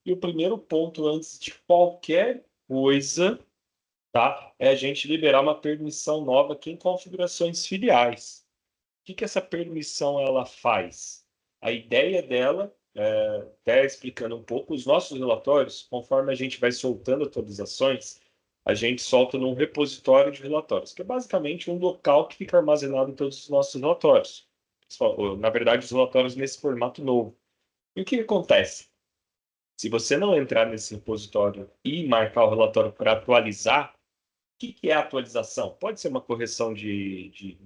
E o primeiro ponto, antes de qualquer coisa, tá, é a gente liberar uma permissão nova aqui em configurações filiais. O que que essa permissão ela faz? A ideia dela, até explicando um pouco, os nossos relatórios, conforme a gente vai soltando atualizações, a gente solta num repositório de relatórios, que é basicamente um local que fica armazenado em todos os nossos relatórios. Na verdade, os relatórios nesse formato novo. E o que acontece? Se você não entrar nesse repositório e marcar o relatório para atualizar, o que que é a atualização? Pode ser uma correção de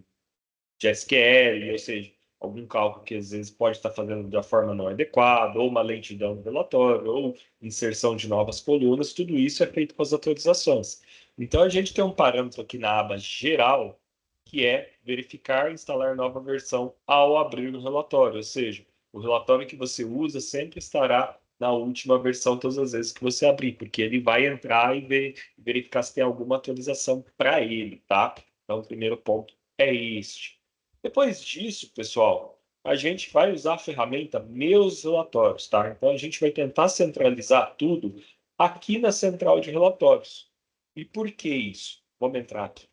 SQL, ou seja, algum cálculo que às vezes pode estar fazendo da forma não adequada, ou uma lentidão no relatório, ou inserção de novas colunas, tudo isso é feito com as atualizações. Então a gente tem um parâmetro aqui na aba geral, que é verificar e instalar nova versão ao abrir o relatório, ou seja, o relatório que você usa sempre estará na última versão todas as vezes que você abrir, porque ele vai entrar e verificar se tem alguma atualização para ele, tá? Então, o primeiro ponto é este. Depois disso, pessoal, a gente vai usar a ferramenta Meus Relatórios, tá? Então, a gente vai tentar centralizar tudo aqui na central de relatórios. E por que isso? Vamos entrar aqui.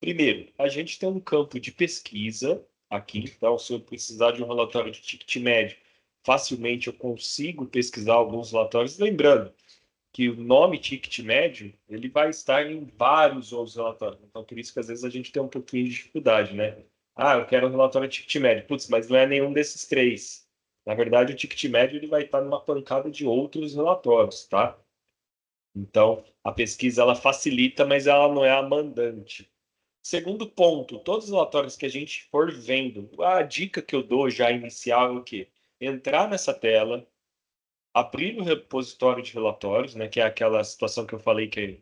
Primeiro, a gente tem um campo de pesquisa aqui, então, se eu precisar de um relatório de ticket médio, facilmente eu consigo pesquisar alguns relatórios. Lembrando que o nome ticket médio, ele vai estar em vários outros relatórios. Então, por isso que às vezes a gente tem um pouquinho de dificuldade, né? Ah, eu quero um relatório de ticket médio. Putz, mas não é nenhum desses três. Na verdade, o ticket médio ele vai estar numa pancada de outros relatórios, tá? Então, a pesquisa ela facilita, mas ela não é a mandante. Segundo ponto, todos os relatórios que a gente for vendo, a dica que eu dou já inicial é o quê? Entrar nessa tela, abrir o repositório de relatórios, né, que é aquela situação que eu falei que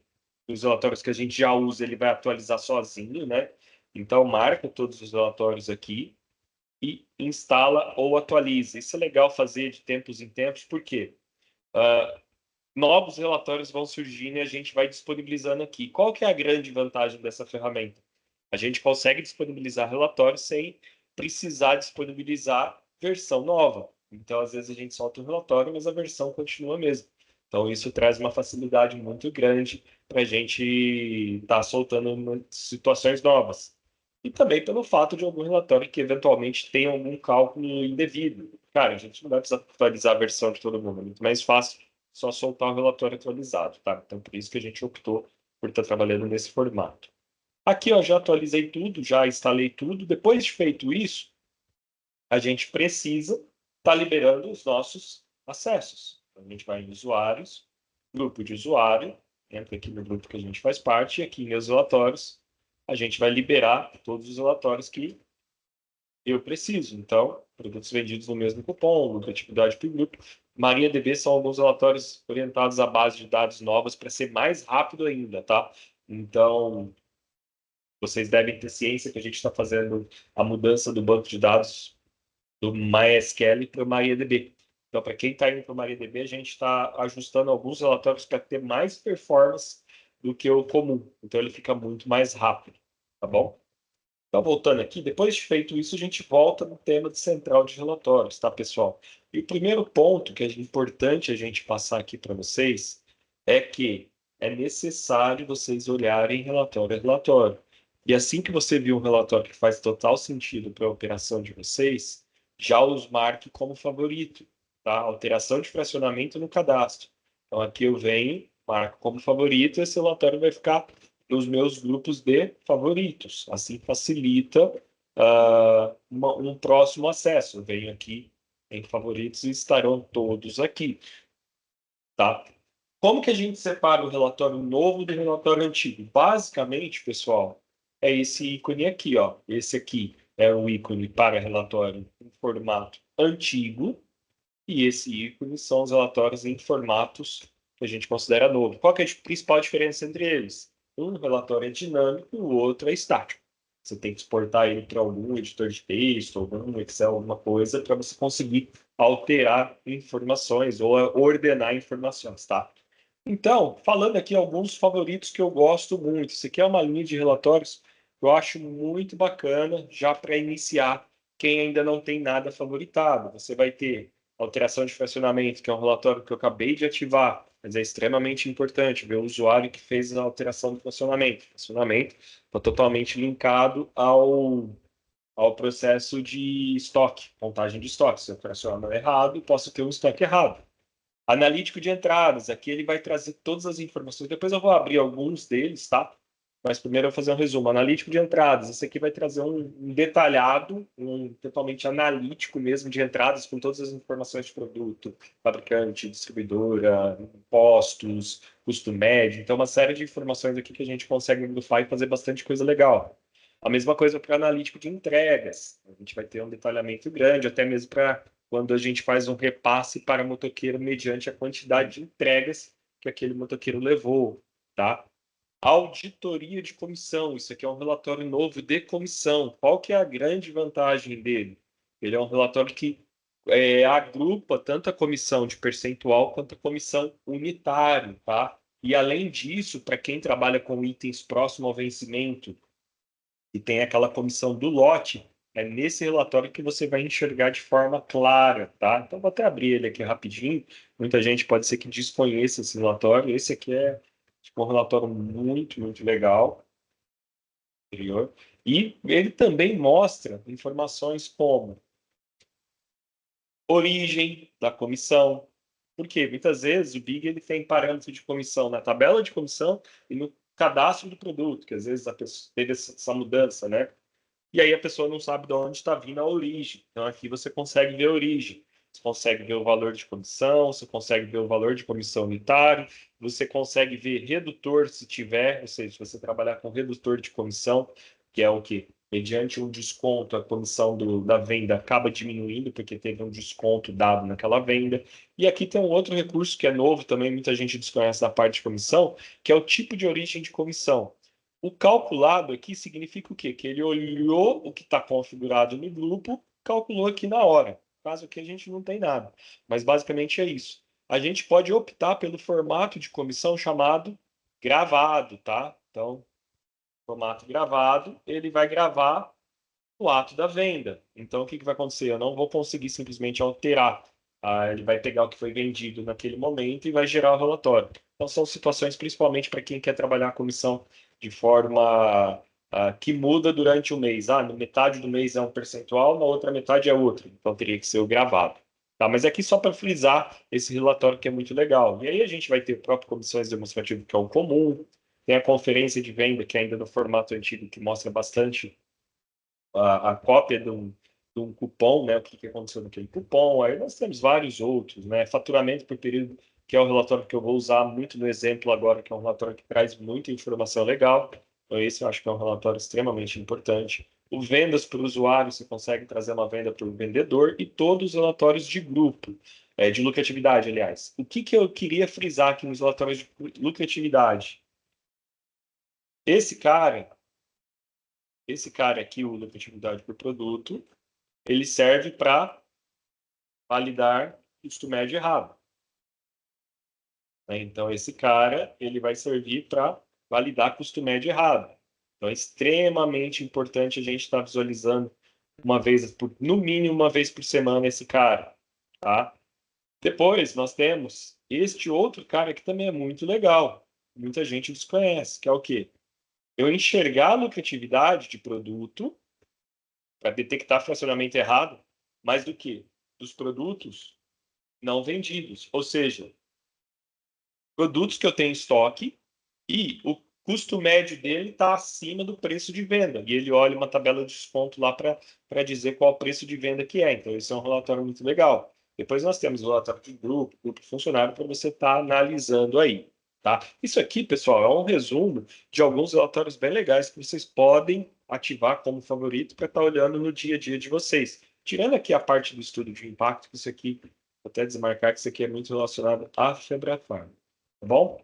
os relatórios que a gente já usa, ele vai atualizar sozinho, né? Então, marca todos os relatórios aqui e instala ou atualiza. Isso é legal fazer de tempos em tempos, porque novos relatórios vão surgindo e a gente vai disponibilizando aqui. Qual que é a grande vantagem dessa ferramenta? A gente consegue disponibilizar relatórios sem precisar disponibilizar versão nova. Então, às vezes, a gente solta o relatório, mas a versão continua a mesma. Então, isso traz uma facilidade muito grande para a gente estar soltando situações novas. E também pelo fato de algum relatório que eventualmente tenha algum cálculo indevido. Cara, a gente não vai precisar atualizar a versão de todo mundo, é muito mais fácil só soltar o relatório atualizado, tá? Então, por isso que a gente optou por estar trabalhando nesse formato. Aqui, ó, já atualizei tudo, já instalei tudo. Depois de feito isso, a gente precisa estar liberando os nossos acessos. Então, a gente vai em usuários, grupo de usuário, entra aqui no grupo que a gente faz parte, e aqui em meus relatórios, a gente vai liberar todos os relatórios que eu preciso. Então, produtos vendidos no mesmo cupom, lucratividade por grupo. MariaDB são alguns relatórios orientados à base de dados novas para ser mais rápido ainda, tá? Então, vocês devem ter ciência que a gente está fazendo a mudança do banco de dados do MySQL para o MariaDB. Então, para quem está indo para o MariaDB, a gente está ajustando alguns relatórios para ter mais performance do que o comum. Então, ele fica muito mais rápido, tá bom? Então, voltando aqui, depois de feito isso, a gente volta no tema de central de relatórios, tá, pessoal? E o primeiro ponto que é importante a gente passar aqui para vocês é que é necessário vocês olharem relatório a relatório. E assim que você viu um relatório que faz total sentido para a operação de vocês, já os marque como favorito, tá? Alteração de fracionamento no cadastro. Então, aqui eu venho, marco como favorito, e esse relatório vai ficar nos meus grupos de favoritos. Assim facilita um próximo acesso. Eu venho aqui em favoritos e estarão todos aqui, tá? Como que a gente separa o relatório novo do relatório antigo? Basicamente, pessoal, é esse ícone aqui, ó. Esse aqui é o ícone para relatório em formato antigo e esse ícone são os relatórios em formatos que a gente considera novo. Qual que é a principal diferença entre eles? Um relatório é dinâmico e o outro é estático. Você tem que exportar ele para algum editor de texto, algum Excel, alguma coisa, para você conseguir alterar informações ou ordenar informações, tá? Então, falando aqui alguns favoritos que eu gosto muito. Isso aqui é uma linha de relatórios que eu acho muito bacana, já para iniciar quem ainda não tem nada favoritado. Você vai ter alteração de fracionamento, que é um relatório que eu acabei de ativar, mas é extremamente importante ver o usuário que fez a alteração do fracionamento. O fracionamento está totalmente linkado ao processo de estoque, montagem de estoque. Se eu fraciono errado, posso ter um estoque errado. Analítico de entradas, aqui ele vai trazer todas as informações. Depois eu vou abrir alguns deles, tá? Mas primeiro eu vou fazer um resumo. Analítico de entradas, esse aqui vai trazer um detalhado, um totalmente analítico mesmo de entradas, com todas as informações de produto, fabricante, distribuidora, impostos, custo médio. Então, uma série de informações aqui que a gente consegue agrupar e fazer bastante coisa legal. A mesma coisa para analítico de entregas. A gente vai ter um detalhamento grande, até mesmo para quando a gente faz um repasse para motoqueiro mediante a quantidade de entregas que aquele motoqueiro levou, tá? Auditoria de comissão. Isso aqui é um relatório novo de comissão. Qual que é a grande vantagem dele? Ele é um relatório que agrupa tanto a comissão de percentual quanto a comissão unitário, tá? E além disso, para quem trabalha com itens próximo ao vencimento e tem aquela comissão do lote, é nesse relatório que você vai enxergar de forma clara, tá? Então, vou até abrir ele aqui rapidinho. Muita gente pode ser que desconheça esse relatório. Esse aqui é tipo, um relatório muito, muito legal. Anterior. E ele também mostra informações como origem da comissão. Porque muitas vezes o Big ele tem parâmetro de comissão na tabela de comissão e no cadastro do produto, que às vezes a pessoa teve essa mudança, né? E aí a pessoa não sabe de onde está vindo a origem. Então aqui você consegue ver a origem. Você consegue ver o valor de comissão, você consegue ver o valor de comissão unitário, você consegue ver redutor se tiver, ou seja, se você trabalhar com redutor de comissão, que é o que, mediante um desconto, a comissão da venda acaba diminuindo, porque teve um desconto dado naquela venda. E aqui tem um outro recurso que é novo também, muita gente desconhece da parte de comissão, que é o tipo de origem de comissão. O calculado aqui significa o quê? Que ele olhou o que está configurado no grupo, calculou aqui na hora. No caso aqui a gente não tem nada. Mas basicamente é isso. A gente pode optar pelo formato de comissão chamado gravado, tá? Então, formato gravado, ele vai gravar o ato da venda. Então, o que vai acontecer? Eu não vou conseguir simplesmente alterar. Ele vai pegar o que foi vendido naquele momento e vai gerar o relatório. Então, são situações principalmente para quem quer trabalhar a comissão de forma que muda durante o mês. Na metade do mês é um percentual, na outra metade é outro. Então, teria que ser o gravado. Tá, mas aqui só para frisar esse relatório que é muito legal. E aí a gente vai ter o próprio comissões demonstrativas, que é o comum, tem a conferência de venda, que é ainda no formato antigo, que mostra bastante a cópia de um cupom, né? O que aconteceu naquele cupom. Aí nós temos vários outros, né? Faturamento por período, que é o relatório que eu vou usar muito no exemplo agora, que é um relatório que traz muita informação legal. Então, esse eu acho que é um relatório extremamente importante. O vendas para o usuário, você consegue trazer uma venda para o vendedor e todos os relatórios de grupo, de lucratividade, aliás. O que eu queria frisar aqui nos relatórios de lucratividade? Esse cara, esse cara aqui, o lucratividade por produto, ele serve para validar custo médio errado. Né? Então, esse cara ele vai servir para validar custo médio errado. Então, é extremamente importante a gente estar visualizando no mínimo uma vez por semana esse cara. Tá? Depois, nós temos este outro cara que também é muito legal. Muita gente desconhece, que é o quê? Eu enxergar a lucratividade de produto para detectar fracionamento errado, mais do que dos produtos não vendidos. Ou seja, produtos que eu tenho em estoque e o custo médio dele está acima do preço de venda. E ele olha uma tabela de desconto lá para dizer qual o preço de venda que é. Então, esse é um relatório muito legal. Depois nós temos o relatório de grupo funcionário, para você estar analisando aí. Tá? Isso aqui, pessoal, é um resumo de alguns relatórios bem legais que vocês podem ativar como favorito para estar olhando no dia a dia de vocês. Tirando aqui a parte do estudo de impacto, que isso aqui, vou até desmarcar que isso aqui é muito relacionado à Febrafarm. Tá bom?